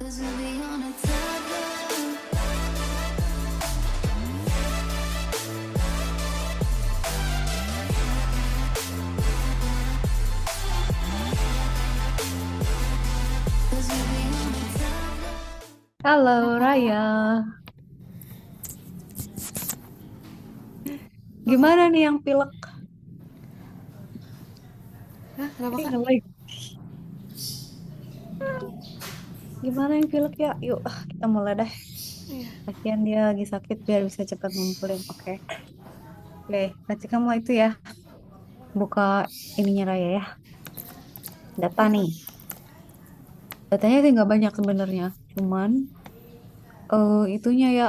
Halo Raya, gimana nih yang pilek? Hah, kenapa kak? Nge-lag. Gimana yang pilek ya? Yuk, kita mulai deh. Iya. Kasihan dia lagi sakit biar bisa cepat ngumpulin. Oke, oke. Berarti kamu itu ya, buka ininya Raya ya. Data Iya kak. nih. Datanya sih nggak banyak sebenarnya. Cuman itunya ya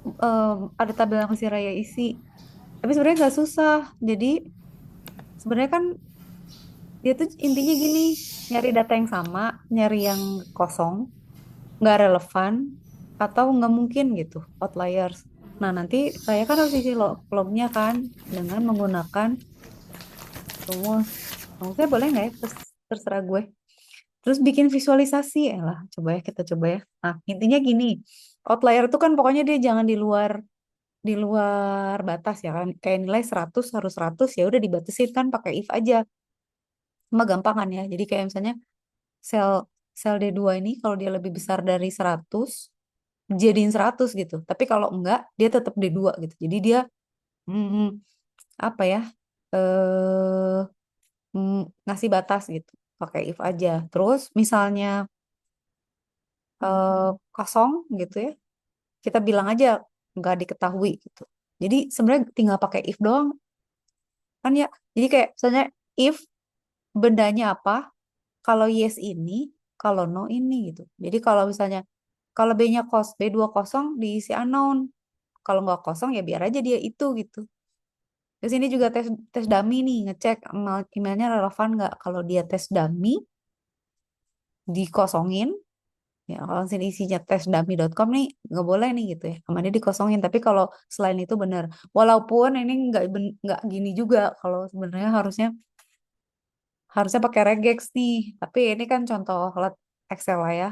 eh, ada tabel yang mesti Raya isi. Tapi sebenarnya nggak susah. Jadi sebenarnya kan dia tuh intinya gini, nyari data yang sama, nyari yang kosong, nggak relevan atau nggak mungkin gitu outliers. Nah nanti saya kan harus isi lognya kan dengan menggunakan rumus. Rumusnya boleh nggak ya? Terserah gue. Terus bikin visualisasi, lah coba ya kita coba ya. Nah intinya gini, outlier itu kan pokoknya dia jangan di luar batas ya kan. Kayak nilai 100 harus 100 ya udah dibatasin kan pakai if aja. Cuma gampang kan ya. Jadi kayak misalnya sel sel D2 ini kalau dia lebih besar dari 100 jadiin 100 gitu. Tapi kalau enggak, dia tetap D2 gitu. Jadi dia mm, apa ya? eh ngasih batas gitu. Pakai if aja. Terus misalnya eh, kosong gitu ya. Kita bilang aja nggak diketahui gitu. Jadi sebenarnya tinggal pakai if doang kan ya. Jadi kayak misalnya if bendanya apa, kalau yes ini, kalau no ini gitu. Jadi kalau misalnya kalau B-nya B2 kosong diisi unknown. Kalau nggak kosong ya biar aja dia itu gitu. Terus ini juga tes tes dummy nih, ngecek emailnya relevan nggak. Kalau dia tes dummy, dikosongin. Ya kalau sini isinya tesdummy.com nih nggak boleh nih gitu ya. Amannya dikosongin. Tapi kalau selain itu benar. Walaupun ini nggak gini juga. Kalau sebenarnya harusnya pakai regex nih. Tapi ini kan contoh let Excel lah ya.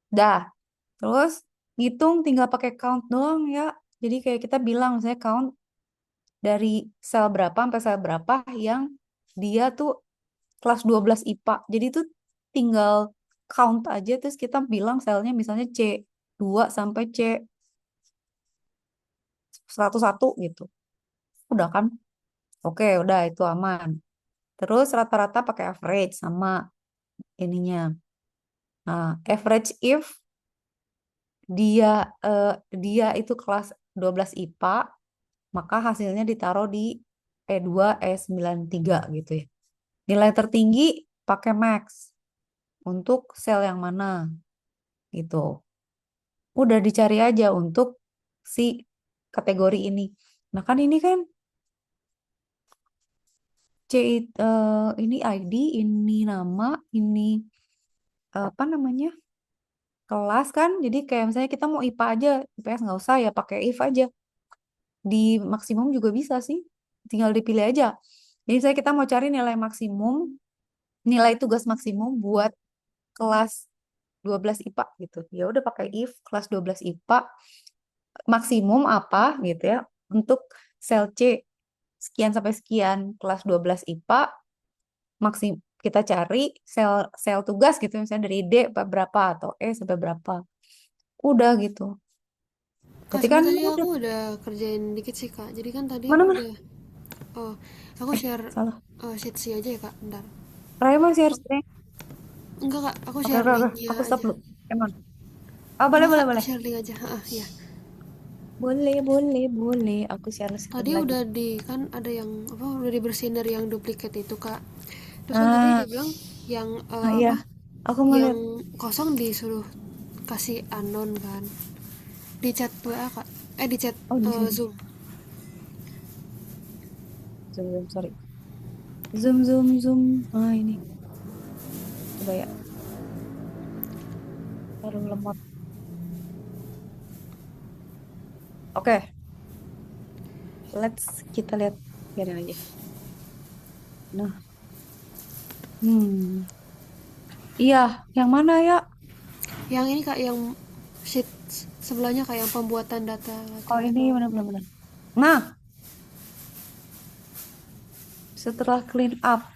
Dah. Terus ngitung tinggal pakai count doang ya. Jadi kayak kita bilang saya count dari sel berapa sampai sel berapa yang dia tuh kelas 12 IPA. Jadi tuh tinggal count aja terus kita bilang selnya misalnya C2 sampai C101 gitu. Udah kan? Oke, udah itu aman. Terus rata-rata pakai average sama ininya. Nah, average if dia eh, dia itu kelas 12 IPA, maka hasilnya ditaruh di E2 E93 gitu ya. Nilai tertinggi pakai max untuk sel yang mana gitu. Udah dicari aja untuk si kategori ini. Nah kan ini kan ini ID, ini nama, ini apa namanya kelas kan. Jadi kayak misalnya kita mau IPA aja, IPS nggak usah ya pakai if aja. Di maksimum juga bisa sih, tinggal dipilih aja. Jadi saya kita mau cari nilai maksimum, nilai tugas maksimum buat kelas 12 IPA gitu. Ya udah pakai if kelas 12 IPA maksimum apa gitu ya untuk sel C sekian sampai sekian kelas 12 IPA maksim kita cari sel sel tugas gitu misalnya dari D sampai berapa atau E sampai berapa udah gitu Kak, berarti kan sebenarnya tadi udah aku udah kerjain dikit sih kak. Jadi kan tadi mana aku mana udah, oh, aku share salah sheet C aja ya kak. Bentar. Raya masih harus Enggak kak, aku oke share oke oke linknya aku stop aja. dulu emang oh boleh Enggak boleh kak, boleh share link aja. Iya. boleh boleh boleh aku share screen Tadi lagi udah di kan ada yang apa udah dibersihin dari yang duplikat itu kak. Terus kan tadi ah dia bilang yang iya apa aku mau yang lihat kosong disuruh kasih anon kan di chat WA kak, di chat oh di sini Zoom. zoom zoom sorry zoom zoom zoom ini coba ya taruh lemot oke kita lihat biarin aja. Nah, hmm, iya, yang mana ya? Yang ini kak, yang sheet sebelahnya kayak yang pembuatan data Oh lagi-lagi ini doang. benar-benar. Nah, setelah clean up,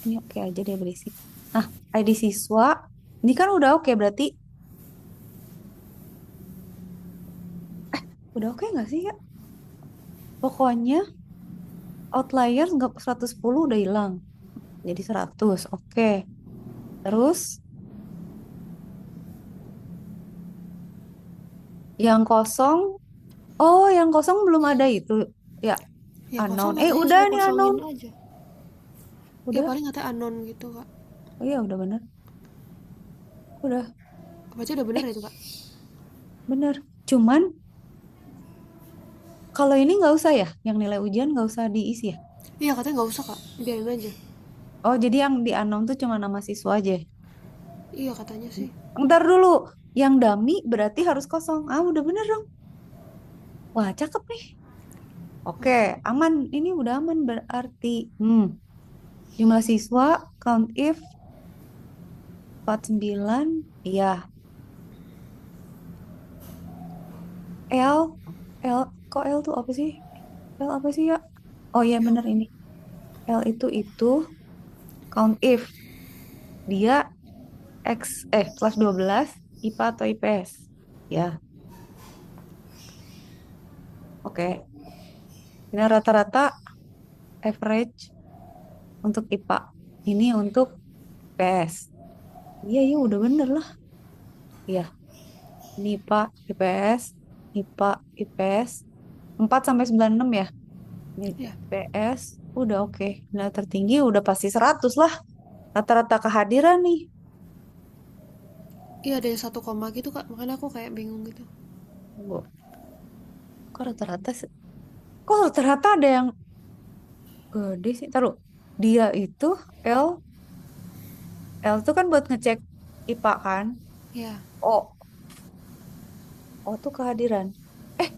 ini oke aja deh berisik. Nah, ID siswa, ini kan udah oke berarti. Udah oke nggak sih ya? Pokoknya outliers nggak 110 udah hilang. Jadi 100. Oke. Terus yang kosong. Oh, yang kosong belum ada itu. Ya, Ya unknown. kosong katanya Udah suruh nih unknown. kosongin aja. Ya Udah. paling katanya anon gitu kak. Oh iya, udah bener. Udah. Berarti udah bener Eh, itu kak. bener. Cuman kalau ini nggak usah ya, yang nilai ujian nggak usah diisi ya. Iya katanya nggak usah kak, biarin aja. Oh, jadi yang di unknown tuh cuma nama siswa aja. Iya katanya sih. Ntar dulu. Yang dummy berarti harus kosong. Ah, udah bener dong. Wah, cakep nih. Oke, aman. Ini udah aman berarti. Jumlah siswa, count if 49. Iya. L, L, kok L tuh apa sih? L apa sih ya? Oh iya Yang bener ini. L itu count if dia kelas 12 IPA atau IPS. Ya, oke. Ini rata-rata average untuk IPA. Ini untuk IPS. Iya, iya udah bener lah. Iya, ini IPA, IPS, IPA, IPS 4 sampai 96 ya. Ini ya. IPS udah oke. Nilai tertinggi udah pasti 100 lah. Rata-rata kehadiran nih. Iya ada yang satu koma gitu kak, makanya aku kayak bingung gitu. Tunggu. Kok rata-rata kok rata-rata ada yang gede sih? Taruh. Dia itu L L itu kan buat ngecek IPA kan? Ya. O O tuh kehadiran. Eh,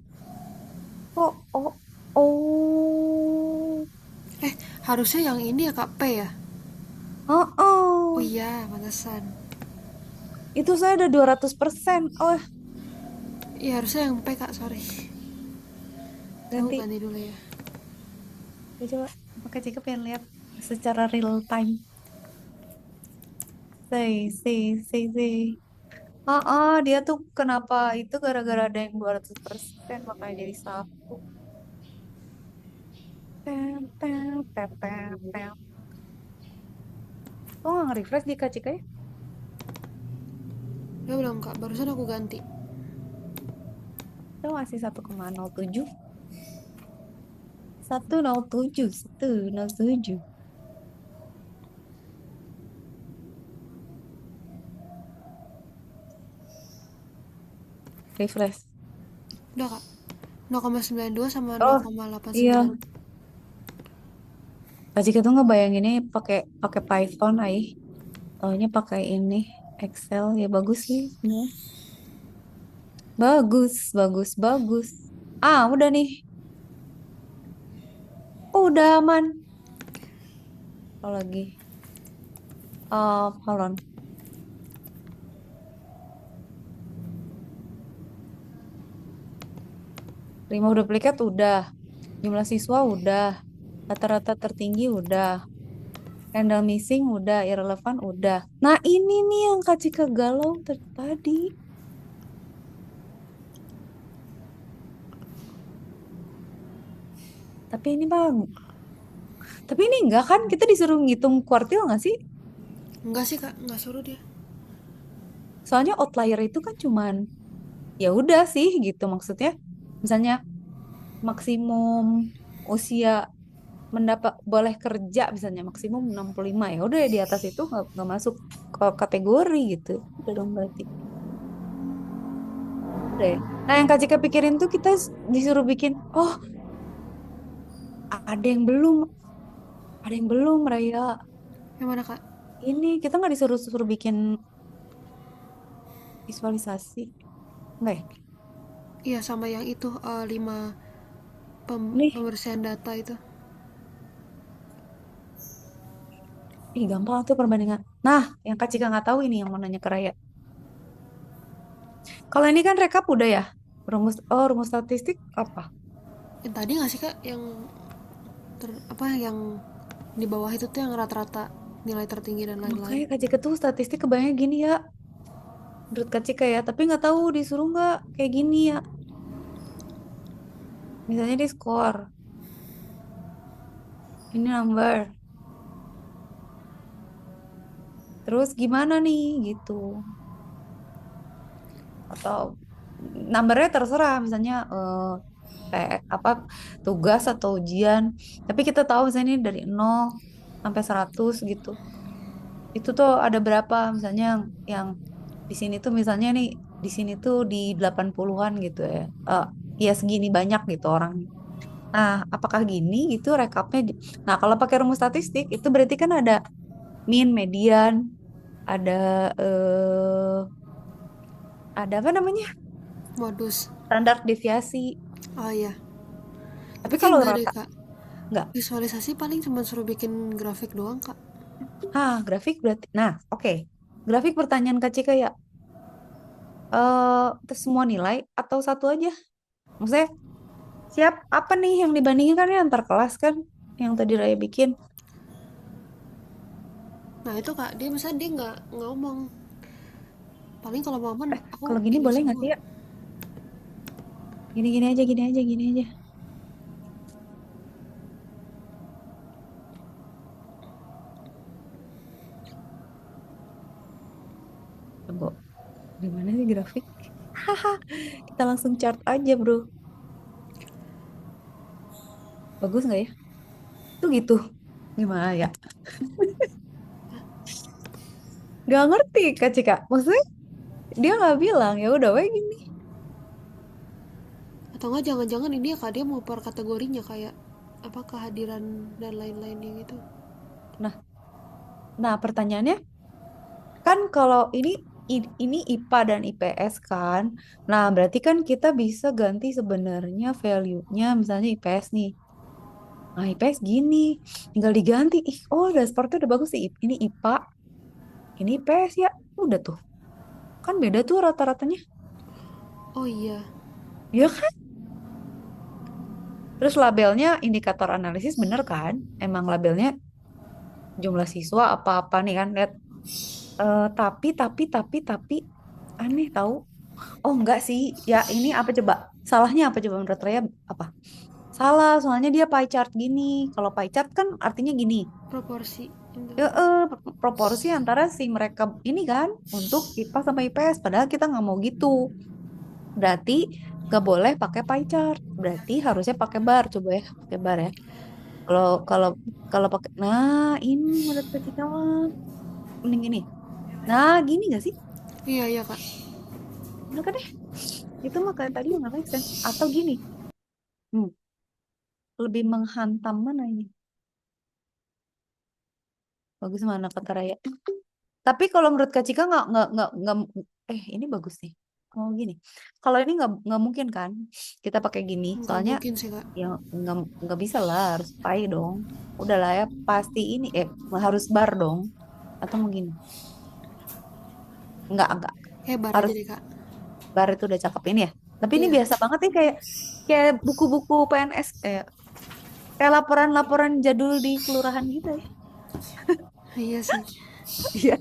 kok O oh Harusnya yang ini ya kak, P ya. oh Oh oh. iya pantesan. Itu saya ada 200%. Oh, Iya harusnya yang P kak, sorry. Aku ganti. ganti dulu ya. Ya, coba pakai cek pengen lihat secara real time. Say. Dia tuh kenapa itu gara-gara ada yang 200% makanya jadi satu. Tem, tem, tem, tem, tem. Kok nggak nge-refresh di KCK ya? Udah belum kak, barusan aku ganti. Itu masih 1,07. 107, 107. Refresh. Udah kak, 0,92 sama Oh, iya. 0,89. KCK tuh ngebayanginnya pakai pakai Python, taunya pakai ini Excel ya bagus sih sebenarnya. Bagus. Ah, udah nih. Udah aman. Kalau lagi. Hold on. 5 duplikat udah. Jumlah siswa udah. Rata-rata tertinggi udah. Random missing udah. Irrelevant udah. Nah ini nih yang Kak Cika galau tadi. Tapi ini bang. Tapi ini enggak kan? Kita disuruh ngitung kuartil nggak sih? Enggak sih kak, enggak suruh dia. Soalnya outlier itu kan cuman ya udah sih gitu maksudnya. Misalnya maksimum usia mendapat boleh kerja misalnya maksimum 65 ya udah di atas itu nggak masuk ke kategori gitu. Udah dong berarti. Udah ya. Nah, yang Kak Cika pikirin tuh kita disuruh bikin, oh, ada yang belum, ada yang belum, Raya. Yang mana kak? Ini kita nggak disuruh bikin visualisasi. Enggak ya? Iya sama yang itu 5 Nih, pembersihan data itu. ih gampang tuh perbandingan. Nah, yang Kak Cika nggak tahu ini yang mau nanya ke Raya. Kalau ini kan rekap udah ya. Rumus statistik apa? Yang tadi nggak sih kak yang apa yang di bawah itu tuh yang rata-rata nilai tertinggi dan lain-lain. Makanya Kak Cika tuh statistik kebayang gini ya. Menurut Kak Cika ya. Tapi nggak tahu disuruh nggak kayak gini ya. Misalnya di skor. Ini number. Terus gimana nih gitu. Atau numbernya terserah. Misalnya kayak apa tugas atau ujian. Tapi kita tahu misalnya ini dari 0 sampai 100 gitu. Itu tuh ada berapa misalnya yang di sini tuh misalnya nih di sini tuh di 80-an gitu ya. Ya segini banyak gitu orangnya. Nah, apakah gini gitu rekapnya? Nah, kalau pakai rumus statistik itu berarti kan ada mean, median, ada ada apa namanya? Modus. Standar deviasi. Oh iya, tapi Tapi kayak kalau nggak deh rata kak, nggak. visualisasi paling cuma suruh bikin grafik doang kak. Grafik berarti. Nah, oke. Grafik pertanyaan Kak Cika ya. Terus semua nilai atau satu aja? Maksudnya siap apa nih yang dibandingin kan ya antar kelas kan yang tadi Raya bikin. Nah itu kak, dia misalnya dia nggak ngomong, paling kalau momen aku Kalau gini ini boleh nggak semua. sih ya? Gini-gini aja, gini aja, gini aja. Coba, gimana sih grafik? Haha, kita langsung chart aja, bro. Bagus nggak ya? Tuh gitu. Gimana ya? Gak ngerti, Kak Cika. Maksudnya dia nggak bilang, ya udah weh gini. Atau nggak jangan-jangan ini ya kak, dia mau per kategorinya kayak apa kehadiran dan lain-lainnya gitu. Nah, nah pertanyaannya kan kalau ini IPA dan IPS kan. Nah, berarti kan kita bisa ganti sebenarnya value-nya misalnya IPS nih. Nah, IPS gini, tinggal diganti. Ih, oh, dashboardnya udah bagus sih. Ini IPA, ini IPS ya. Udah tuh. Kan beda tuh rata-ratanya. Oh iya. Ya kan? Terus labelnya indikator analisis bener kan? Emang labelnya jumlah siswa apa-apa nih kan. Lihat. Tapi aneh tahu. Oh enggak sih. Ya ini apa coba? Salahnya apa coba menurut Raya apa? Salah, soalnya dia pie chart gini. Kalau pie chart kan artinya gini. Proporsi Ya, antara. proporsi antara si mereka ini kan untuk IPA sama IPS. Padahal kita nggak mau gitu. Berarti nggak boleh pakai pie chart. Berarti harusnya pakai bar. Coba ya, pakai bar ya. Kalau kalau kalau pakai, nah ini menurut kita mah mending ini. Nah gini nggak sih? Iya iya kak. Bener kan deh. Itu mah kayak tadi nggak make sense. Atau gini, hmm, lebih menghantam mana ini? Bagus mana kata Raya? Tapi kalau menurut Kak Cika nggak ini bagus nih. Oh gini, kalau ini nggak mungkin kan kita pakai gini, Nggak soalnya mungkin sih kak. ya nggak bisa lah harus pay dong. Udahlah ya pasti ini harus bar dong atau mau gini? Nggak Hebat aja harus deh kak. bar itu udah cakep ini ya. Tapi ini Iya. biasa banget nih kayak kayak buku-buku PNS kayak laporan-laporan jadul di kelurahan gitu ya. Iya sih. Iya,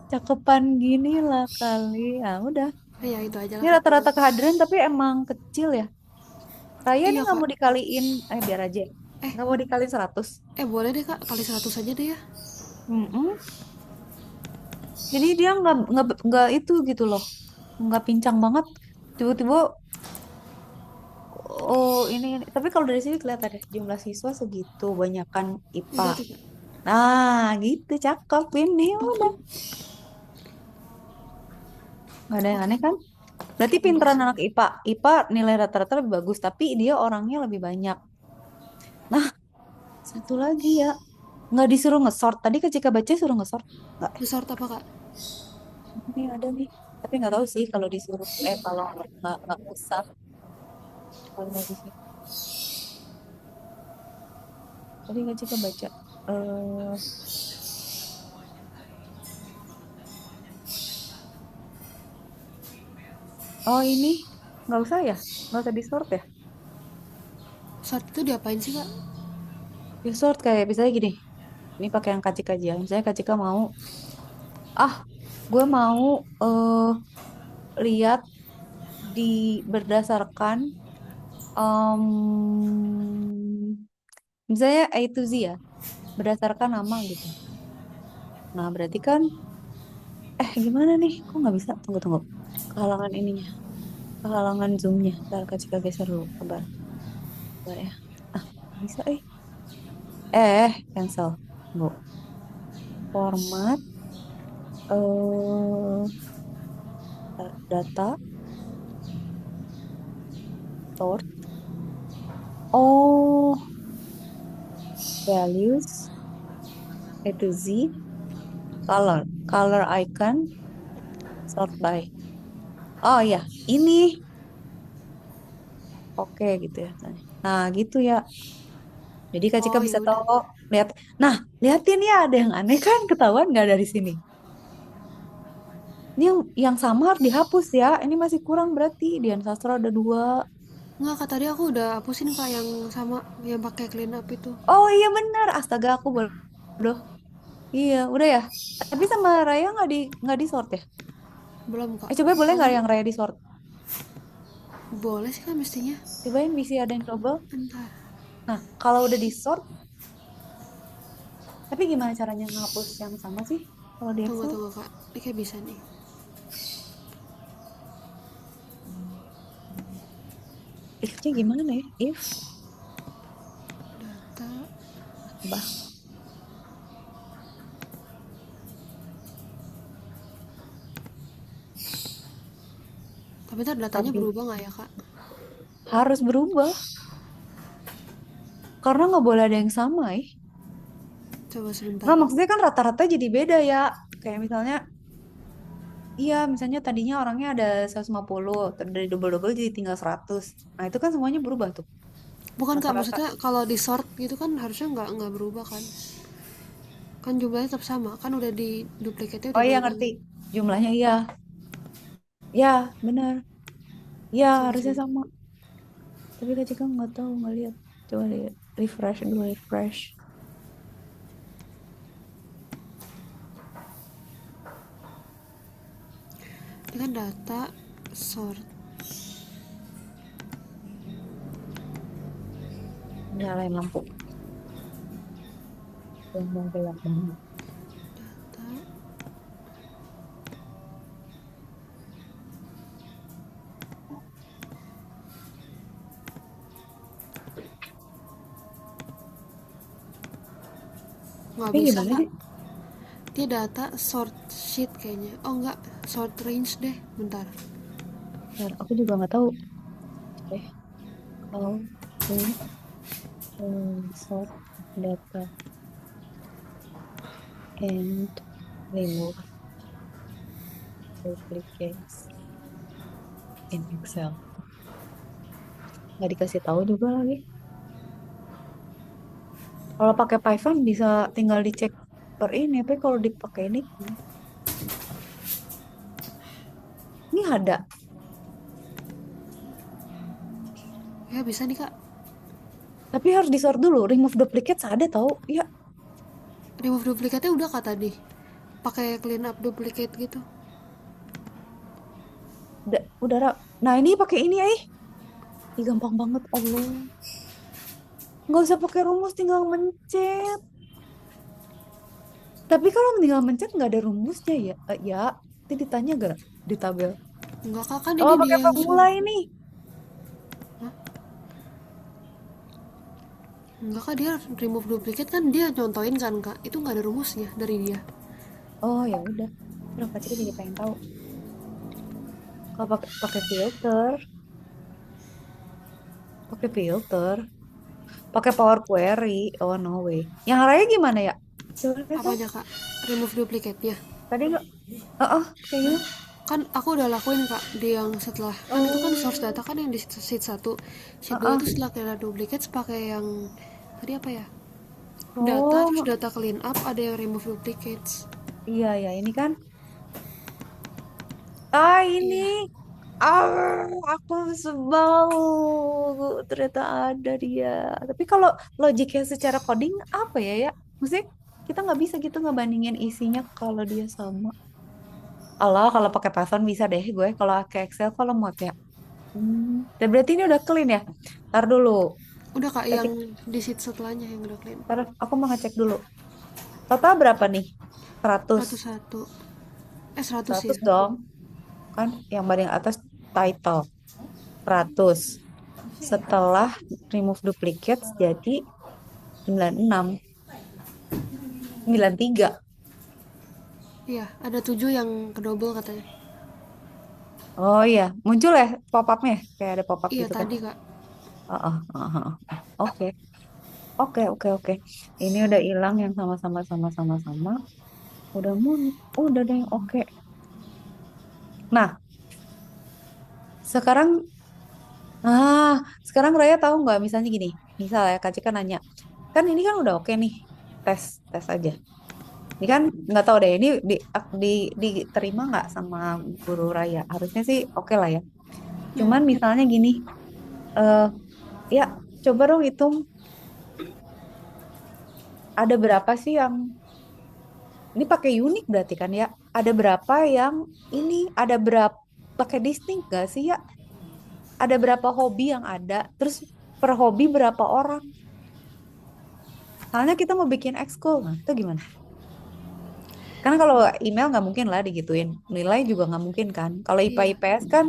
cakepan gini lah kali. Ya udah. Iya itu aja Ini lah kak. rata-rata kehadiran tapi emang kecil ya. Raya nih Iya nggak kak. mau dikaliin, biar aja. Eh Nggak mau dikaliin 100. boleh deh kak, kali 100 aja deh ya. Mm-mm. Jadi dia nggak itu gitu loh. Nggak pincang banget. Tiba-tiba, oh ini. Tapi kalau dari sini kelihatan deh jumlah siswa segitu, banyakan IPA. Enggak tuh kak. Nah, gitu cakep ini udah. Nggak ada yang Oke. aneh kan? Berarti Enggak pinteran sih. anak IPA. IPA nilai rata-rata lebih bagus, tapi dia orangnya lebih banyak. Nah, satu lagi ya. Nggak disuruh ngesort. Tadi ketika baca suruh ngesort. Nggak, Resort apa kak? ini ada nih. Tapi nggak tahu sih kalau disuruh. Kalau nggak usah. Kalau nggak disuruh. Tadi ketika baca. eh Oh ini nggak usah ya? Nggak usah di sort ya? Sort itu diapain sih kak? Di sort kayak misalnya gini. Ini pakai yang kacik aja. Misalnya kacika mau, ah, gue mau lihat di berdasarkan misalnya A to Z ya, berdasarkan nama gitu. Nah berarti kan, gimana nih? Kok nggak bisa? Tunggu tunggu. Kehalangan ininya, kehalangan zoomnya. Ntar kacika geser dulu, sabar, sabar ya. Ah, bisa cancel. Tunggu. Format eh data sort. Oh, values A to Z, color icon, sort by. Oh ya, ini oke gitu ya. Nah, gitu ya. Jadi Kak Cika Oh ya bisa udah. tahu, lihat. Nah, liatin ya, ada yang aneh kan, ketahuan nggak dari sini? Ini yang sama harus dihapus ya. Ini masih kurang berarti. Dian Sastro ada dua. Nggak kak, tadi aku udah hapusin kak yang sama, yang pakai clean up itu. Oh iya benar, astaga aku bodoh. Iya, udah ya. Tapi sama Raya nggak di sort ya? Belum kak. Coba boleh nggak Kan yang Raya di sort? boleh sih kak mestinya. Cobain bisa ada yang coba. Entar. Nah, kalau udah di sort, tapi gimana caranya ngapus yang sama sih? Kalau di Tunggu Excel? tunggu kak. Ini kayak bisa nih. If-nya gimana ya? If, Data. bah, Tapi ntar datanya tapi berubah nggak ya kak? harus berubah. Karena nggak boleh ada yang sama, eh. Coba sebentar. Nggak, maksudnya kan rata-rata jadi beda ya. Kayak misalnya, iya misalnya tadinya orangnya ada 150, dari double-double jadi tinggal 100. Nah itu kan semuanya berubah tuh. Bukan kak, Rata-rata. maksudnya kalau di sort gitu kan harusnya nggak berubah kan? Kan jumlahnya tetap sama, kan udah di duplikatnya Oh udah iya diulang. ngerti. Jumlahnya iya. Ya benar. Ya Coba harusnya sebentar. sama. Tapi Kak Cika nggak tahu, nggak lihat. Coba lihat. Refresh dulu, refresh. Ini kan data sort. Nyalain lampu. Yang gelap banget. Data. Nggak Ini bisa gimana kak. sih? Dia data sort sheet kayaknya. Oh enggak, sort range deh. Bentar. Bentar, aku juga nggak tahu. Eh, how to sort data and remove duplicates in Excel. Nggak dikasih tahu juga lagi. Kalau pakai Python bisa tinggal dicek per ini, tapi kalau dipakai ini ada. Ya bisa nih kak. Tapi harus di sort dulu. Remove duplicates ada tahu? Ya, Remove duplikatnya udah kak tadi. Pakai clean up duplicate gitu. udah. Nah ini pakai ini, Ih, gampang banget, Allah. Nggak usah pakai rumus, tinggal mencet. Tapi kalau tinggal mencet nggak ada rumusnya ya, ya. Nanti ditanya gak di tabel? Enggak kak, kan Oh, ini pakai dia yang formula suruh. ini. Hah? Enggak kak, dia remove duplicate kan dia contohin kan kak. Itu nggak ada rumusnya dari dia. Oh ya udah. Kenapa sih jadi pengen tahu? Kalau pakai filter, pakai filter, pakai Power Query. Oh no way. Yang lainnya gimana ya? Coba lihat dong. Apanya kak? Remove duplicate-nya. Tadi nggak? Kayak gini. Kan aku udah lakuin kak di yang setelah, kan itu kan source Oh, data kan yang di sheet 1, sheet 2 uh itu setelah kena duplicate pakai yang tadi apa ya, data terus Oh, data clean up, ada yang remove duplicates. iya ya. Ini kan. Ah, Iya. ini. Ah, aku sebel. Ternyata ada dia. Tapi kalau logiknya secara coding apa ya ya? Maksudnya kita nggak bisa gitu ngebandingin isinya kalau dia sama. Allah, kalau pakai Python bisa deh gue. Kalau pakai Excel kalau mau ya. Dan berarti ini udah clean ya? Ntar dulu. Udah kak, Kita yang cek. di sheet setelahnya yang udah clean. Ntar aku mau ngecek dulu. Total berapa nih? 100. 101. 100 ya. 100 dong. Kan yang paling atas title. 100. Setelah remove duplicates jadi 96. 93. Iya, ada 7 yang kedouble katanya. Oh iya, muncul ya pop-upnya. Kayak ada pop-up Iya gitu kan. tadi kak. Oh, oh, oh, oh, oh. Oke, oke, oke, oke. Ini udah hilang yang sama-sama sama-sama sama. Udah udah ada yang oke. Nah, sekarang ah, sekarang Raya tahu nggak misalnya gini. Misal ya Kak Cika nanya, kan ini kan udah oke nih. Tes, tes aja. Ini kan nggak tahu deh ini di diterima nggak sama guru Raya. Harusnya sih oke lah ya. Ya, Cuman misalnya gini, eh ya coba dong hitung ada berapa sih yang ini pakai unik berarti kan ya? Ada berapa yang ini ada berapa pakai distinct gak sih ya? Ada berapa hobi yang ada? Terus per hobi berapa orang? Soalnya kita mau bikin ekskul, nah itu gimana? Kan kalau email nggak mungkin lah digituin. Nilai juga nggak mungkin kan. Kalau IPA iya. IPS kan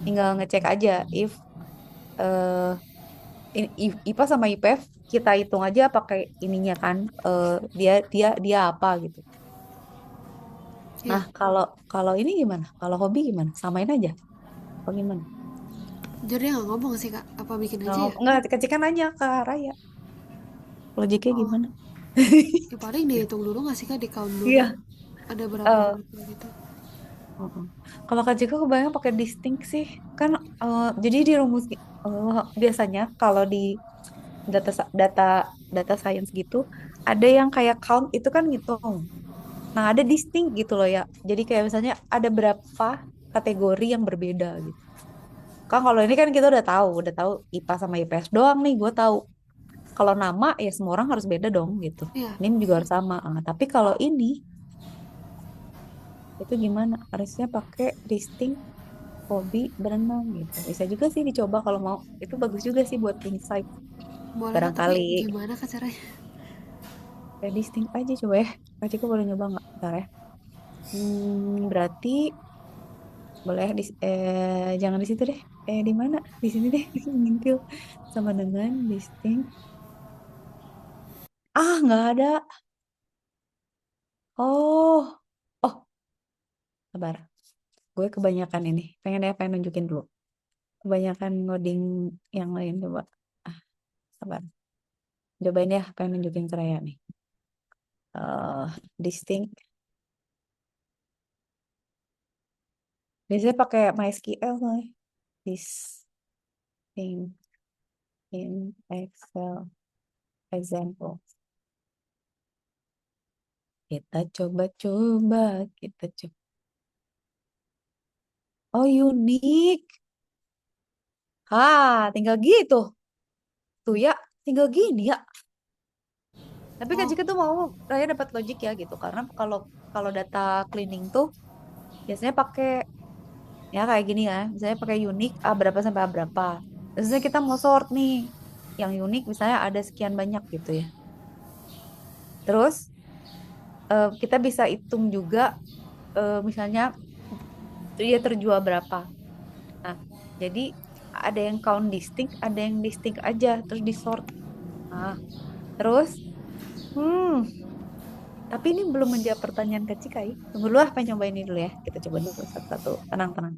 tinggal ngecek aja if eh IPA sama IPF kita hitung aja pakai ininya kan dia dia dia apa gitu. Iya. Nah, kalau kalau ini gimana? Kalau hobi gimana? Samain aja. Apa gimana? Jadi dia nggak ngomong sih kak. Apa bikin aja ya? Nggak, kecikan nanya ke Raya. Logiknya Oh, gimana? ya paling dihitung dulu nggak sih kak, di count dulu. Iya. Ada berapa eh berapa gitu. mm-mm. Kalau Kak Jika kebayang pakai distinct sih, kan jadi dirumus biasanya kalau di data data data science gitu ada yang kayak count itu kan ngitung. Nah, ada distinct gitu loh ya. Jadi kayak misalnya ada berapa kategori yang berbeda gitu. Kan kalau ini kan kita udah tahu IPA sama IPS doang nih, gue tahu. Kalau nama ya semua orang harus beda dong gitu. Iya. NIM juga harus sama. Tapi kalau ini itu gimana? Harusnya pakai distinct hobi berenang gitu. Bisa juga sih dicoba kalau mau. Itu bagus juga sih buat insight. Boleh kak, tapi Barangkali gimana kak caranya? kayak distinct aja coba ya. Kak Ciko boleh nyoba nggak? Bentar ya. Berarti boleh jangan di situ deh. Di mana? Di sini deh. Ngintil sama dengan distinct. Ah, nggak ada. Oh, oh, sabar. Gue kebanyakan ini. Pengen nunjukin dulu. Kebanyakan ngoding yang lain coba. Ah, sabar. Cobain ya, pengen nunjukin ke Raya nih. Distinct. Biasanya pakai MySQL nih. Distinct in Excel example. Kita coba-coba. Kita coba. Oh, unik. Tinggal gitu. Tuh ya, tinggal gini ya. Tapi Kak Oh, Jika tuh mau Raya dapat logik ya gitu. Karena kalau kalau data cleaning tuh biasanya pakai ya kayak gini ya. Misalnya pakai unik A berapa sampai A berapa. Biasanya kita mau sort nih. Yang unik misalnya ada sekian banyak gitu ya. Terus kita bisa hitung juga misalnya dia terjual berapa. Nah, jadi ada yang count distinct, ada yang distinct aja, terus di sort. Nah, terus, hmm, tapi ini belum menjawab pertanyaan kecil Kai. Tunggu dulu pengen coba ini dulu ya. Kita coba dulu satu-satu. Tenang, tenang.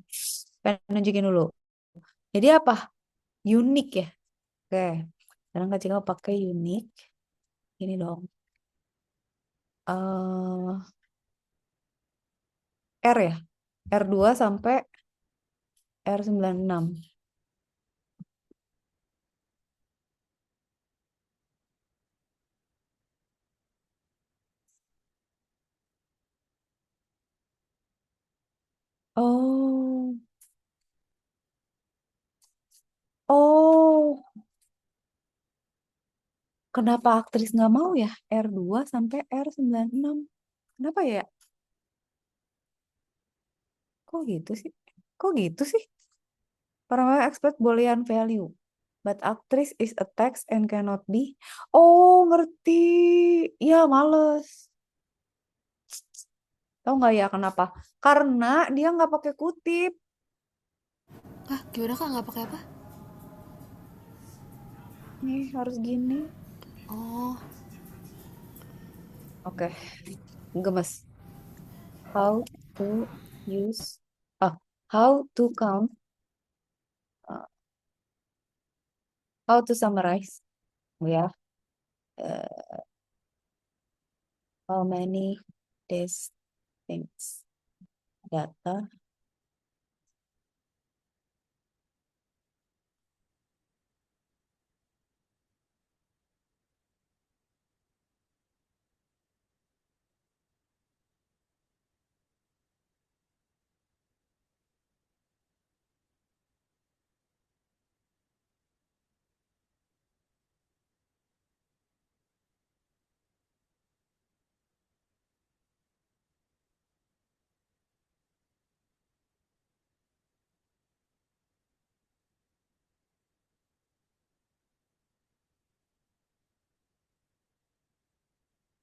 Pengen nunjukin dulu. Jadi apa? Unik ya. Oke. Sekarang Kak Cika pakai unik. Ini dong. eh R ya. R2 sampai R96. Oh. Kenapa aktris nggak mau ya R2 sampai R96? Kenapa ya? Kok gitu sih? Kok gitu sih? Paramount expect Boolean value. But actress is a text and cannot be. Oh, ngerti. Ya, males. Tahu nggak ya kenapa? Karena dia nggak pakai kutip. Ah, gimana kak nggak pakai apa? Nih, harus gini. Oh, Oke, gemes. How to use. Ah, how to count. uh, how to summarize. Ya, uh, how many these things data.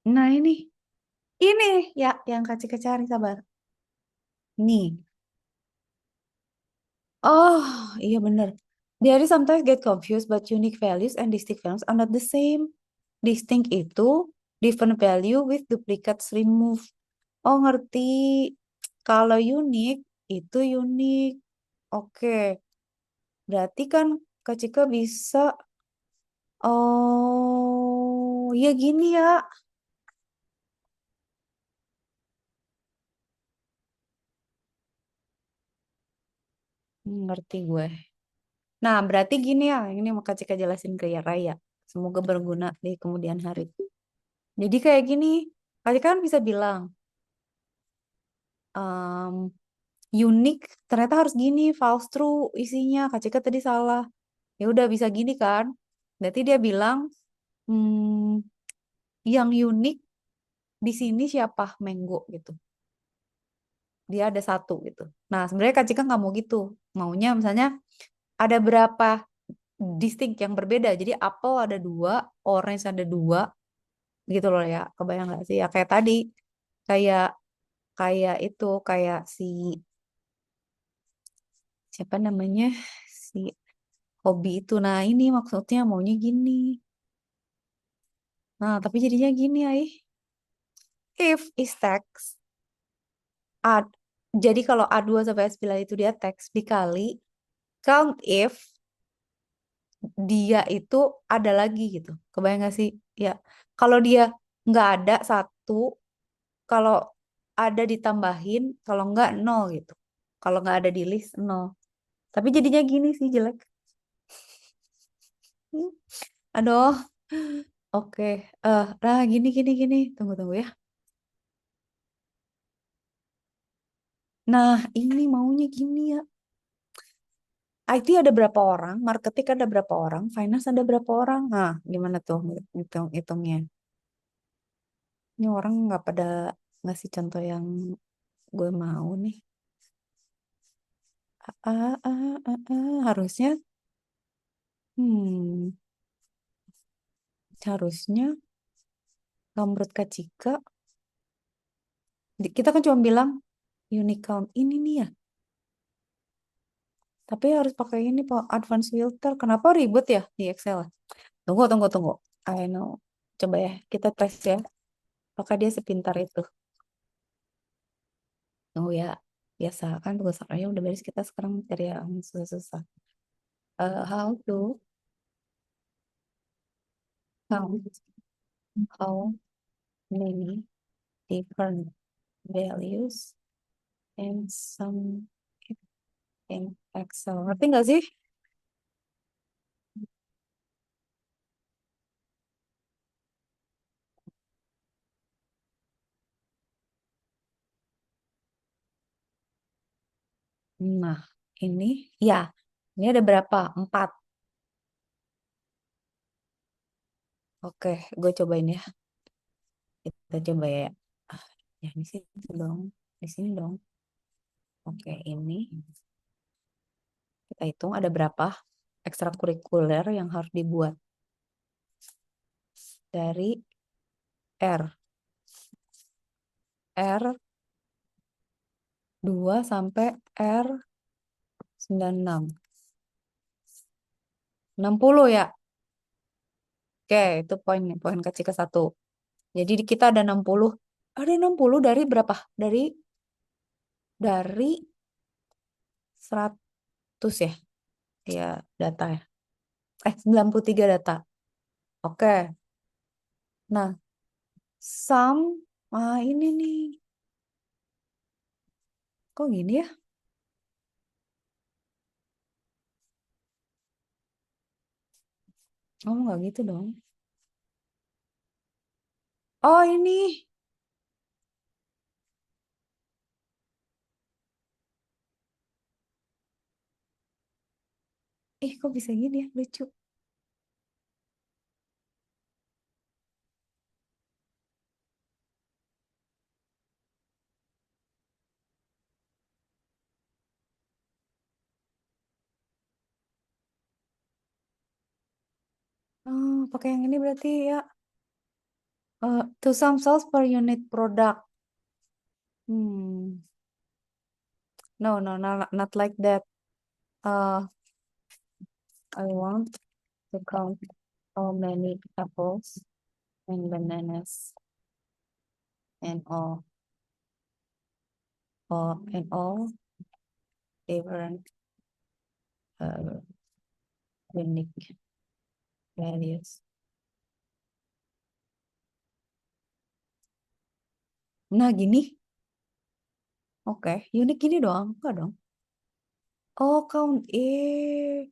Nah, ini ya yang kasih kecari sabar. Nih. Oh, iya bener. There is sometimes get confused, but unique values and distinct values are not the same. Distinct itu different value with duplicates removed. Oh, ngerti. Kalau unik itu unik. Oke, berarti kan Kak Cika bisa. Oh, ya gini ya. Ngerti gue. Nah, berarti gini ya. Ini mau Kak Cika jelasin ke ya Raya. Semoga berguna di kemudian hari. Jadi kayak gini. Kak Cika kan bisa bilang. em, Unik ternyata harus gini, false true isinya. Kak Cika tadi salah. Ya udah bisa gini kan. Berarti dia bilang yang unik di sini siapa? Mango gitu. Dia ada satu gitu. Nah, sebenarnya Kak Cika nggak mau gitu. Maunya misalnya ada berapa distinct yang berbeda. Jadi apel ada dua, orange ada dua, gitu loh ya. Kebayang nggak sih? Ya kayak tadi, kayak kayak itu, kayak si siapa namanya si hobi itu. Nah, ini maksudnya maunya gini. Nah, tapi jadinya gini, Ai. If is text, A, jadi kalau A2 sampai S9 itu dia teks dikali count if dia itu ada lagi gitu. Kebayang gak sih? Ya, kalau dia nggak ada satu, kalau ada ditambahin, kalau nggak nol gitu. Kalau nggak ada di list nol. Tapi jadinya gini sih jelek. Hmm, Aduh, oke. Nah gini gini gini. Tunggu tunggu ya. Nah ini maunya gini ya. IT ada berapa orang, marketing ada berapa orang, finance ada berapa orang. Nah, gimana tuh hitungnya? Ini orang nggak pada ngasih contoh yang gue mau nih. Harusnya, hmm, harusnya kalau menurut Kak Cika, kita kan cuma bilang unique count ini nih ya. Tapi harus pakai ini Pak, advanced filter. Kenapa ribet ya di Excel? Tunggu, tunggu, tunggu. I know. Coba ya, kita tes ya. Apakah dia sepintar itu? Tunggu ya. Biasa kan tugas akhirnya udah beres, kita sekarang cari yang susah-susah. How to count how many different values and some in Excel. Ngerti nggak sih? Nah, ini ya, ini ada berapa? Empat. Oke, gue cobain ya. Kita coba ya. Ah, ya di situ dong. Di sini dong. Oke, ini kita hitung ada berapa ekstrakurikuler yang harus dibuat dari R. R 2 sampai R 96. 60 ya. Oke, itu poin kecil ke satu. Jadi kita ada 60. Ada 60 dari berapa? Dari 100 ya. Ya, data ya. 93 data. Oke. Nah, sum ini nih. Kok gini ya? Oh, nggak gitu dong. Oh, ini. Kok bisa gini ya? Lucu. Oh, pakai yang ini berarti ya. To some cells per unit product. Hmm. No, no, no, not like that. Uh, I want to count how many apples and bananas and all different uh, unique values. Nah, gini. Oke, unik gini doang. Enggak dong. Oh, count if.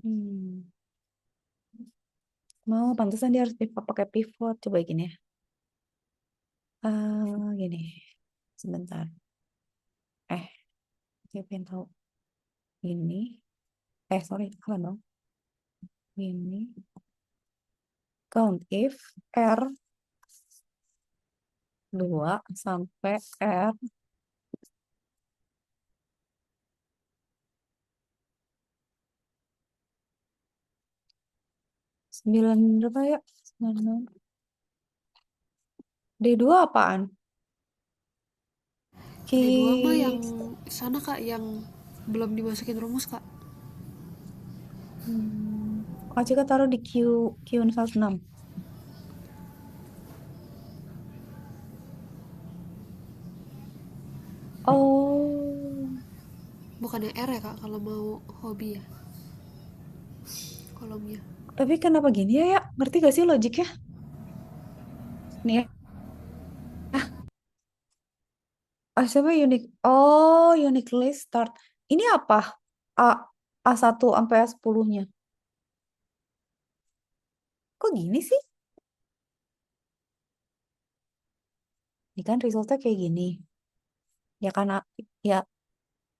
Hmm. Mau pantesan dia harus pakai pivot. Coba gini ya. Gini. Sebentar. Eh, saya pengen tahu. Ini. Sorry. Apa dong? Ini. Count if R 2 sampai R 9 berapa ya? 96. D2 apaan? D2 mah yang Ki sana kak, yang belum dimasukin rumus kak. Oh, Cika taruh di Q6. Oh, Bukannya R ya kak kalau mau hobi ya, kolomnya. tapi kenapa gini ya, ya? Ngerti gak sih logiknya? Nih ya. Siapa unique? Oh, unique list start. Ini apa? A A1 sampai A10-nya. Kok gini sih? Ini kan resultnya kayak gini. Ya kan, ya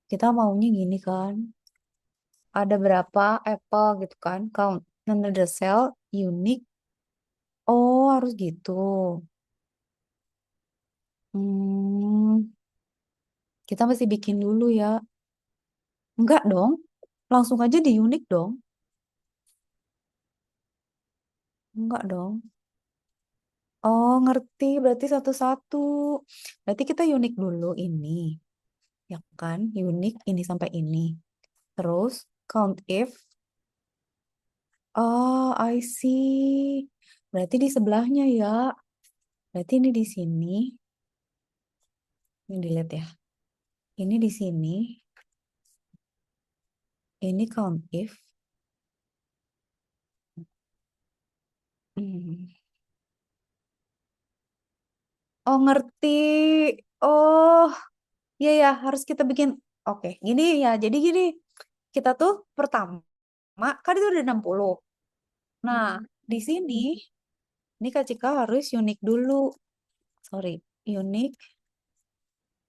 kita maunya gini kan. Ada berapa apple gitu kan. Count. Another cell, unique. Oh, harus gitu. Hmm, kita mesti bikin dulu ya. Enggak dong. Langsung aja di unique dong. Enggak dong. Oh, ngerti. Berarti satu-satu. Berarti kita unik dulu ini. Ya kan? Unik ini sampai ini. Terus count if. Oh, I see. Berarti di sebelahnya ya. Berarti ini di sini. Ini dilihat ya. Ini di sini. Ini count if. Hmm. Oh, ngerti. Oh, iya ya. Harus kita bikin. Oke, gini ya. Jadi gini. Kita tuh pertama. Kan itu udah 60. Nah, di sini, ini Kak Cika harus unik dulu. Sorry, unik.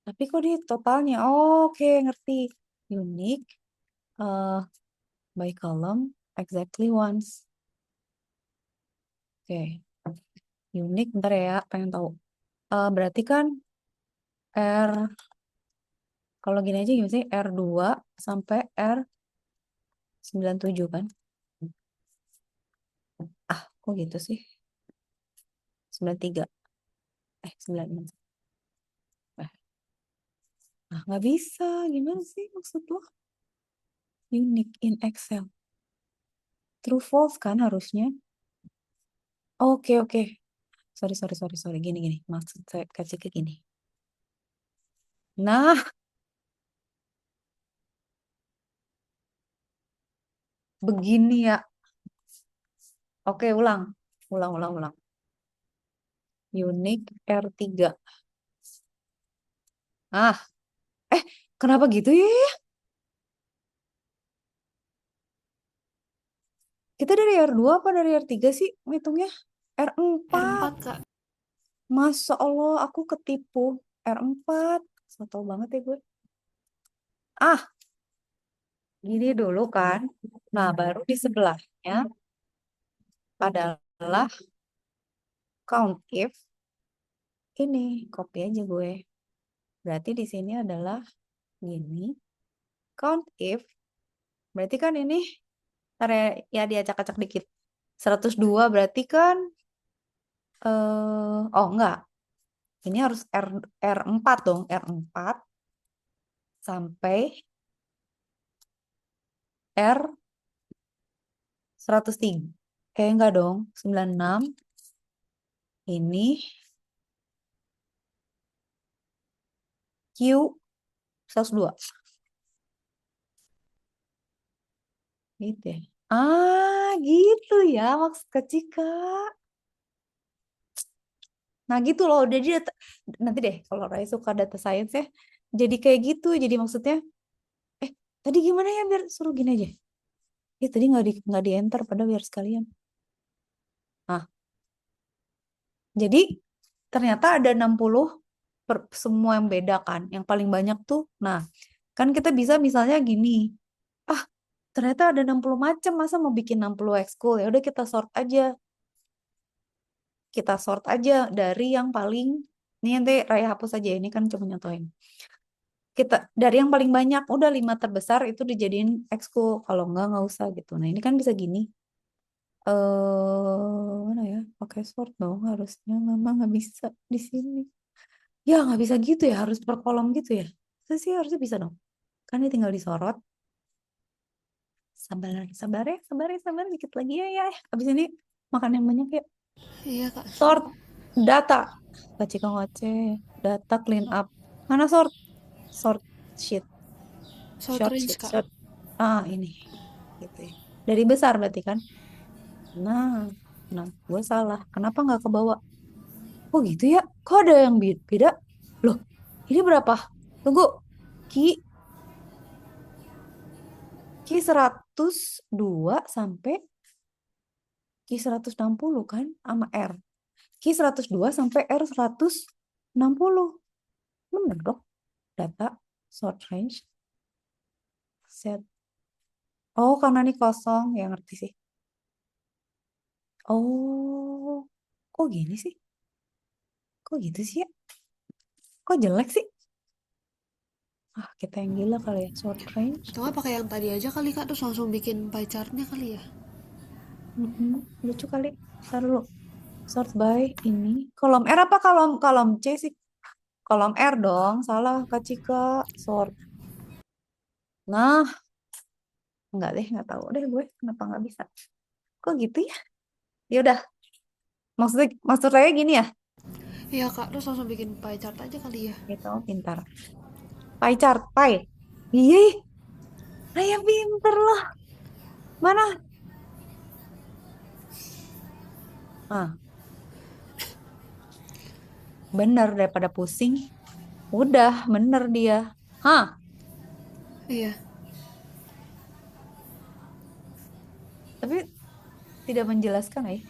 Tapi kok di totalnya? Oh, oke, ngerti. Unik. eh by column exactly once. Oke. Unique, bentar ya, pengen tahu. Berarti kan R, kalau gini aja gimana sih? R2 sampai R97 kan? Ah, kok gitu sih? 93. 96. Eh, nggak bisa. Gimana sih maksud lo? Unique in Excel. True false kan harusnya. Oke, oke. Sorry, sorry, sorry, sorry. Gini, gini. Maksud saya kasih ke gini. Nah, begini ya. Oke, ulang. Ulang, ulang, ulang. Unique R3. Ah, kenapa gitu ya? Kita dari R2 apa dari R3 sih ngitungnya? R4. R4 kak. Masa Allah, aku ketipu. R4. So tau banget ya gue. Ah, gini dulu kan. Nah, baru di sebelahnya adalah count if. Ini, copy aja gue. Berarti di sini adalah gini. Count if. Berarti kan ini, ntar ya, ya diacak-acak dikit. 102 berarti kan, oh enggak. Ini harus R4 dong. R4 sampai R103. Enggak dong. 96. Ini Q102. Gitu ya. Gitu ya maksud kecil Kak. Nah gitu loh. Jadi nanti deh kalau Rai suka data science ya. Jadi kayak gitu. Jadi maksudnya, eh tadi gimana ya biar suruh gini aja. Ya tadi nggak di enter padahal biar sekalian. Nah, jadi ternyata ada 60 semua yang beda kan. Yang paling banyak tuh. Nah, kan kita bisa misalnya gini. Ah, ternyata ada 60 macam. Masa mau bikin 60 ekskul? Ya udah kita sort aja. Kita sort aja dari yang paling. Ini nanti Raya hapus aja. Ini kan cuma nyontohin. Kita dari yang paling banyak. Udah 5 terbesar itu dijadiin ekskul. Kalau nggak usah gitu. Nah, ini kan bisa gini. Mana ya? Pakai sort dong harusnya. Mama nggak bisa di sini. Ya nggak bisa gitu ya. Harus per kolom gitu ya. Itu sih harusnya bisa dong. Kan ini tinggal disorot. Sabar, sabar ya, sabar ya, sabar dikit lagi ya, ya. Abis ini makan yang banyak ya. Iya kak. Sort data. Kacika ngoceh. Data clean up. Mana sort? Sort sheet. Short Short range sheet. kak. Short. Ini. Gitu ya. Dari besar berarti kan? Nah, nah, gue salah. Kenapa nggak ke bawah? Oh gitu ya? Kok ada yang beda? Loh, ini berapa? Tunggu. Ki, Ki 102 sampai Ki 160 kan? Sama R. Ki 102 sampai R 160. Bener dong. Data, short range, set. Oh, karena ini kosong. Ya ngerti sih. Oh, kok gini sih? Kok gitu sih ya? Kok jelek sih? Kita yang gila kali ya. Short range. Atau nggak pakai yang tadi aja kali kak, terus langsung bikin pie chartnya kali ya. Lucu kali. Ntar dulu. Sort by ini. Kolom R apa kolom kolom C sih? Kolom R dong. Salah, Kak Cika. Sort. Nah, nggak deh. Nggak tahu deh gue. Kenapa nggak bisa? Kok gitu ya? Ya udah. Maksud saya gini ya. Iya kak, terus langsung bikin pie chart aja kali ya. Gitu, pintar. Pie chart, pie. Iya, saya pinter lah. Mana? Bener daripada pusing. Udah, bener dia. Hah, Iya. tapi tidak menjelaskan ya.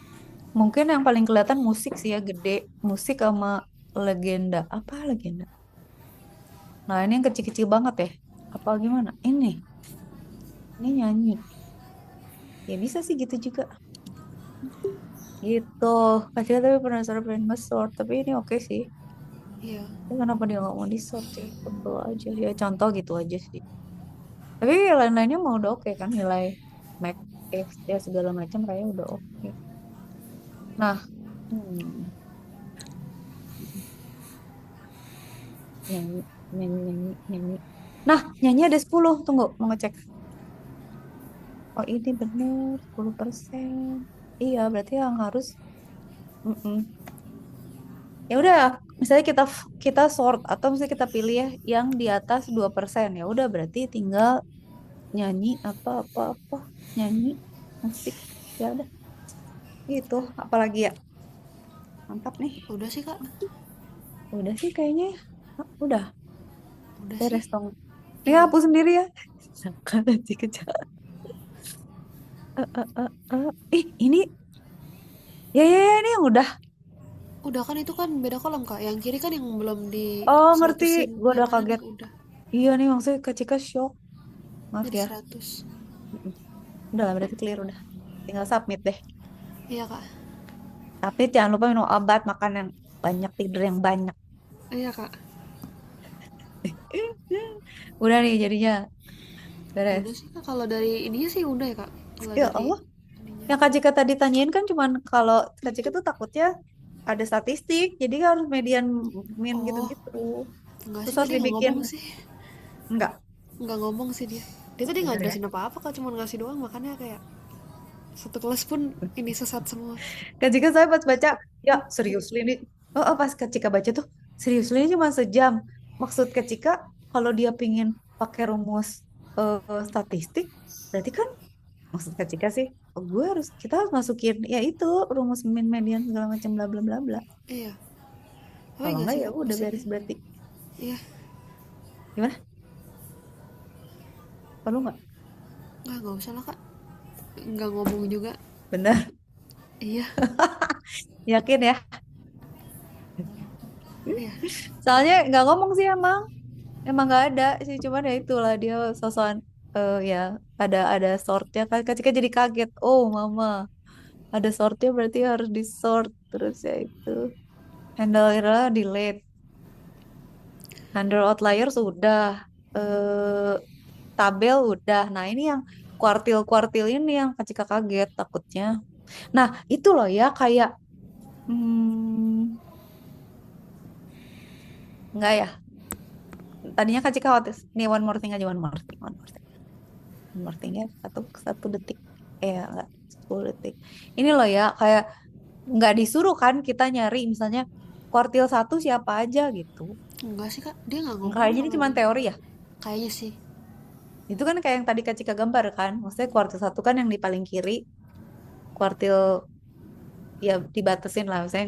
Mungkin yang paling kelihatan musik sih ya, gede. Musik sama legenda. Apa legenda? Nah, ini yang kecil-kecil banget ya. Apa gimana? Ini nyanyi. Ya bisa sih gitu juga. Gitu. Kacil tapi penasaran pengen nge-sort. Tapi ini oke sih. Iya. Tapi kenapa dia nggak mau di-sort ya? Sebel aja. Ya contoh gitu aja sih. Tapi lain-lainnya mau udah oke kan. Nilai Mac, X, ya segala macam Raya udah oke. Nah, hmm, nyanyi, nyanyi, nyanyi, nyanyi. Nah, nyanyi ada 10. Tunggu, mau ngecek. Oh, ini bener 10%. Iya, berarti yang harus mm-mm. Ya udah, misalnya kita kita sort atau misalnya kita pilih ya yang di atas 2%. Ya udah berarti tinggal nyanyi apa nyanyi musik. Ya udah gitu, apalagi ya. Mantap nih. Udah sih kak. Udah sih kayaknya ya. Ah, udah Udah sih. beres dong. Ini Iya. hapus sendiri ya. Sangka nanti kejauhan. Ini ya ini yang udah. Udah kan itu kan beda kolom kak. Yang kiri kan yang belum di Oh, ngerti. 100-in. Gue Yang udah kanan kaget. udah. Iya nih maksudnya Kak Cika shock. Maaf Jadi ya. 100. Mm-mm. Udah lah berarti clear udah. Tinggal submit deh. Iya kak. Tapi jangan lupa minum obat, makan yang banyak, tidur yang banyak. Iya kak. Udah nih jadinya beres. Udah sih kak. Kalau dari ininya sih udah ya kak. Kalau Ya dari Allah, ininya. yang Kak Cika tadi tanyain kan cuman kalau Kak Cika tuh takutnya ada statistik, jadi kan harus median min Oh, gitu-gitu. enggak Terus sih kak, harus dia nggak dibikin ngomong sih. enggak, Nggak ngomong sih dia. Dia tadi nggak bener ya. jelasin apa-apa kak, cuma ngasih doang, makanya kayak satu kelas pun ini sesat semua. Kak Cika saya pas baca, ya serius ini. Pas Kak Cika baca tuh, serius ini cuma sejam. Maksud Kak Cika, kalau dia pingin pakai rumus statistik, berarti kan maksud Kak Cika sih, oh, kita harus masukin ya itu rumus min median segala macam bla bla bla bla. Iya, tapi Kalau nggak enggak sih ya kak udah maksudnya. beres berarti. Iya, Gimana? Perlu nggak? nggak usah lah kak, nggak ngomong juga. Bener. Iya. Yakin ya? Iya. Soalnya nggak ngomong sih emang nggak ada sih, cuman ya itulah dia sosokan ya ada sortnya kan. Kak Cika jadi kaget. Oh mama, ada sortnya berarti harus di sort terus ya itu. Handle error delete. Handle outlier sudah. Tabel udah. Nah, ini yang kuartil-kuartil ini yang Kak Cika kaget takutnya. Nah, itu loh ya kayak enggak ya. Tadinya Kak Cika khawatir. Nih one more thing aja, one more thing, one more thing. One more thing ya, satu detik. Enggak, 10 detik. Ini loh ya kayak nggak disuruh kan kita nyari misalnya kuartil satu siapa aja gitu. Enggak sih kak, dia nggak ngomong Kayaknya ini kalau cuma ini. teori ya. Kayaknya sih. Itu kan kayak yang tadi Kak Cika gambar kan. Maksudnya kuartil satu kan yang di paling kiri, kuartil ya dibatasin lah misalnya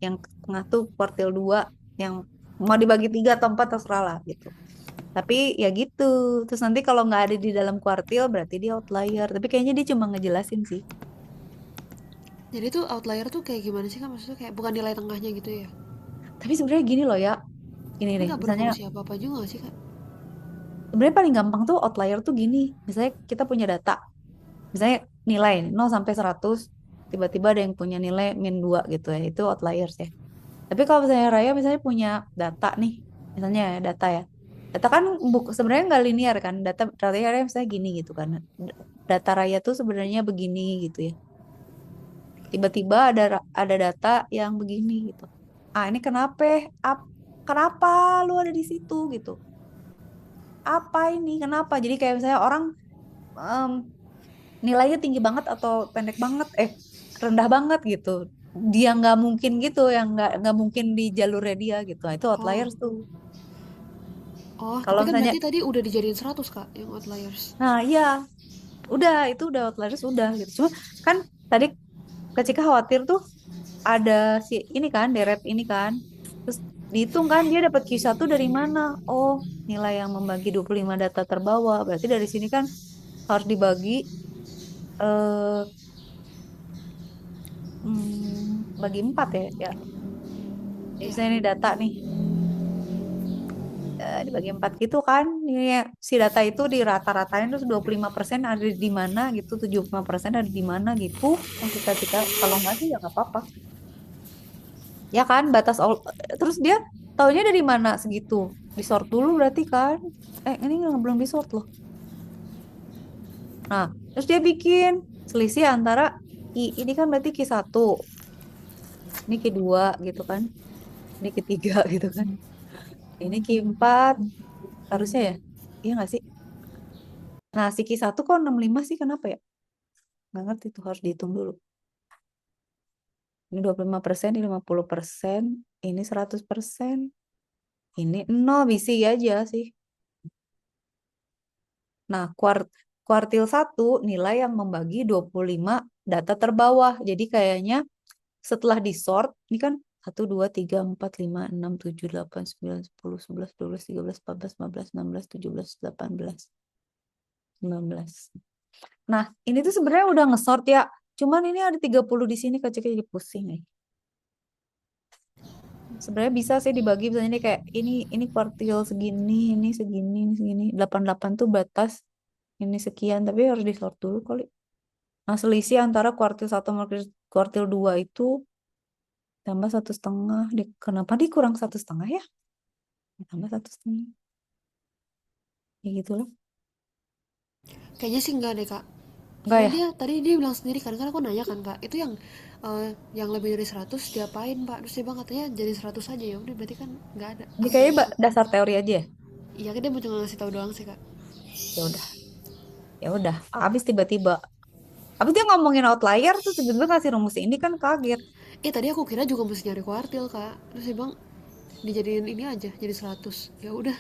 yang tengah tuh kuartil 2 yang mau dibagi 3 atau 4 terserah lah gitu, tapi ya gitu. Terus nanti kalau nggak ada di dalam kuartil berarti dia outlier, tapi kayaknya dia cuma ngejelasin sih. Jadi tuh outlier tuh kayak gimana sih kak, maksudnya kayak bukan nilai tengahnya gitu ya? Tapi sebenarnya gini loh ya, gini Tapi deh nggak misalnya, berfungsi apa apa juga nggak sih kak? sebenarnya paling gampang tuh outlier tuh gini, misalnya kita punya data, misalnya nilai 0 sampai 100, tiba-tiba ada yang punya nilai -2 gitu ya, itu outliers ya. Tapi kalau misalnya Raya misalnya punya data nih, misalnya ya, data ya. Data kan sebenarnya nggak linear kan. Data Raya misalnya gini gitu kan. Data Raya tuh sebenarnya begini gitu ya. Tiba-tiba ada data yang begini gitu. Ah, ini kenapa? Ap- Kenapa lu ada di situ gitu? Apa ini? Kenapa? Jadi kayak misalnya orang em, nilainya tinggi banget atau pendek banget, rendah banget gitu. Dia nggak mungkin gitu, yang nggak mungkin di jalurnya dia gitu. Nah, itu Oh. outliers tuh. Oh, Kalau tapi kan misalnya, berarti tadi udah dijadiin 100 kak yang outliers. nah iya, udah itu udah outliers udah gitu. Cuma kan tadi Kak Cika khawatir tuh ada si ini kan, deret ini kan. Terus dihitung kan dia dapat Q1 dari mana? Oh, nilai yang membagi 25 data terbawah. Berarti dari sini kan harus dibagi eh bagi 4 ya. Ya, Iya. misalnya ini data nih. dibagi 4 gitu kan. Ini si data itu di rata-ratain terus 25% ada di mana gitu, 75% ada di mana gitu. Yang kita kita kalau nggak sih ya nggak apa-apa. Ya kan batas terus dia taunya dari mana segitu? Di sort dulu berarti kan. Ini nggak belum di sort loh. Nah, terus dia bikin selisih antara ini kan berarti Q1, ini Q2 gitu kan. Ini Q3 gitu kan. Ini Q4 harusnya ya. Iya nggak sih? Nah, si Q1 kok 65 sih kenapa ya? Nggak ngerti tuh harus dihitung dulu. Ini 25%, ini 50%, ini 100%, ini 0 bisi aja sih. Nah, kuartil satu nilai yang membagi 25 data terbawah. Jadi kayaknya setelah di sort, ini kan 1, 2, 3, 4, 5, 6, 7, 8, 9, 10, 11, 12, 13, 14, 15, 16, 17, 18, 19. Nah, ini tuh sebenarnya udah ngesort ya. Cuman ini ada 30 di sini kecil jadi pusing nih. Sebenarnya bisa sih dibagi misalnya ini kayak ini kuartil segini, ini segini, ini segini. 88 tuh batas ini sekian, tapi harus di sort dulu kali. Nah, selisih antara kuartil satu sama kuartil 2 itu tambah 1,5. Kenapa dikurang 1,5 ya? Tambah 1,5. Ya gitu loh. Kayaknya sih enggak deh kak. Enggak Soalnya ya? dia tadi dia bilang sendiri kan, kan aku nanya kan kak, itu yang lebih dari 100 diapain pak? Terus dia bilang katanya jadi 100 aja, ya udah berarti kan nggak ada. Ini Aku kayaknya kayak dasar teori aja ya. iya kan dia mau cuma ngasih tahu doang sih kak. Ya udah, ya udah. Habis tiba-tiba, habis dia ngomongin outlier tuh tiba-tiba kasih rumus ini kan kaget. Tadi aku kira juga mesti nyari kuartil kak. Terus dia bilang dijadiin ini aja jadi 100. Ya udah.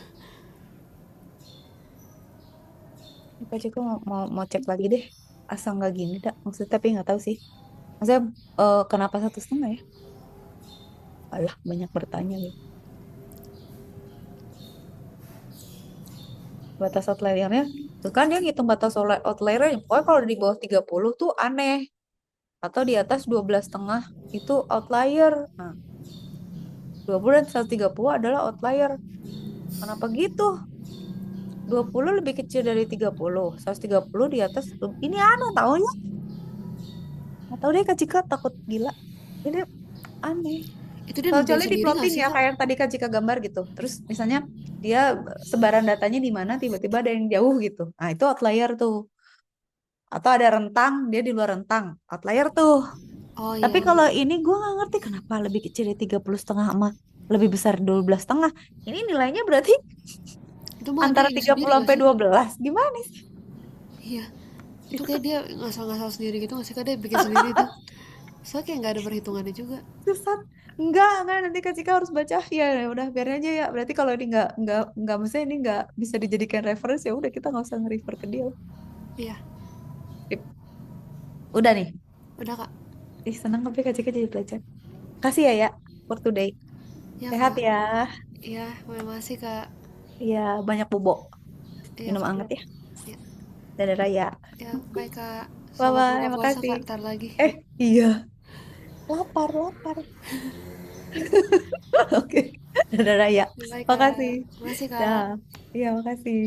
Ini Kak Ciko mau cek lagi deh. Asal nggak gini dah. Maksudnya tapi nggak tahu sih. Maksudnya kenapa 1,5 ya? Alah, banyak bertanya gitu. Batas outliernya, tuh kan dia ngitung batas outliernya. Pokoknya kalau di bawah 30 tuh aneh. Atau di atas 12,5 itu outlier. Nah, 20 dan 130 adalah outlier. Kenapa gitu? 20 lebih kecil dari 30. 130 di atas. Ini aneh taunya. Nggak tahu deh Kak Cika takut gila. Ini aneh. Itu dia nentuin Kecuali di sendiri nggak plotting sih ya, kak? kayak yang tadi Kak Cika gambar gitu. Terus misalnya dia sebaran datanya di mana, tiba-tiba ada yang jauh gitu. Nah, itu outlier tuh. Atau ada rentang, dia di luar rentang. Outlier tuh. Oh Tapi iya. kalau ini gue nggak ngerti kenapa lebih kecil dari 30,5 sama lebih besar 12,5. Ini nilainya berarti Itu mah dia antara ini tiga sendiri puluh nggak sampai sih? 12. Gimana sih? Iya. Itu Itu kayak kan dia ngasal-ngasal sendiri gitu nggak sih kak? Dia bikin sendiri tuh. Soalnya kayak nggak ada perhitungannya juga. sesat. Enggak, nanti Kak Cika harus baca. Ya, ya udah biarin aja ya. Berarti kalau ini nggak, maksudnya ini nggak bisa dijadikan referensi, ya udah kita nggak usah nge-refer ke dia. Iya. Sip. Udah nih. Udah kak. Ih, senang tapi Kak Cika jadi belajar. Kasih ya, ya, for today. Ya Sehat kak. ya. Iya, makasih kak. Iya, banyak bobo. Iya Minum kak. anget ya. Ya, Dadah Raya. ya baik kak. Selamat Bye-bye, buka puasa makasih. kak. Ntar lagi. Iya. Lapar, lapar. Oke. Dadah Raya. Baik Makasih. kak. Makasih kak. Dah. Iya, makasih.